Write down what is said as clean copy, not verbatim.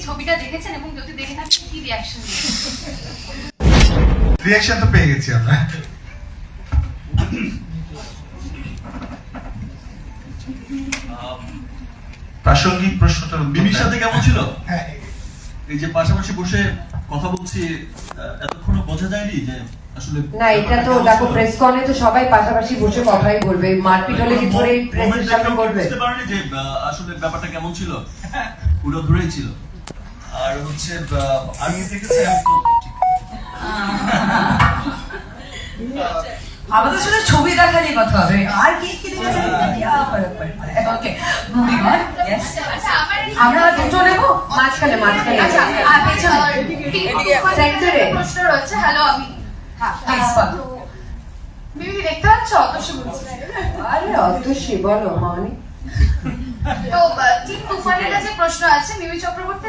ছবিটা দেখেছেন এবং যদি দেখে থাকেন কি রিঅ্যাকশন দিয়েছেন? রিঅ্যাকশন তো পেয়ে গেছি আমরা। প্রাসঙ্গিক প্রশ্নটা মিমির সাথে কেমন ছিল? হ্যাঁ, এই যে পাশাপাশি বসে কথা বলছি, এতক্ষণ বোঝা যায়নি যে আসলে না, এটা তো দেখো প্রেস কনে তো সবাই পাশাপাশি বসে কথাই বলবে, মারপিট হলে কি ধরে প্রেসের সামনে করবে? বুঝতে পারেনি যে আসলে ব্যাপারটা কেমন ছিল, পুরো ধরেই ছিল। আর হচ্ছে আমি দেখেছি আমাদের শুধু ছবি দেখালেই কথা হবে, আর কি কি দেখেছেন? ওকে, মুভিং অন। ইয়েস, আমরা দুটো নেব, মাঝখানে মাঝখানে আচ্ছা, আর পেছনে সেন্টারে প্রশ্ন রয়েছে। হ্যালো, আমি প্লিজ বলো। মিমি দেখতে পাচ্ছ? অতসী বলছি। আরে অতসী বলো মানি। তো টিম তুফানের কাছে প্রশ্ন আছে। মিমি চক্রবর্তী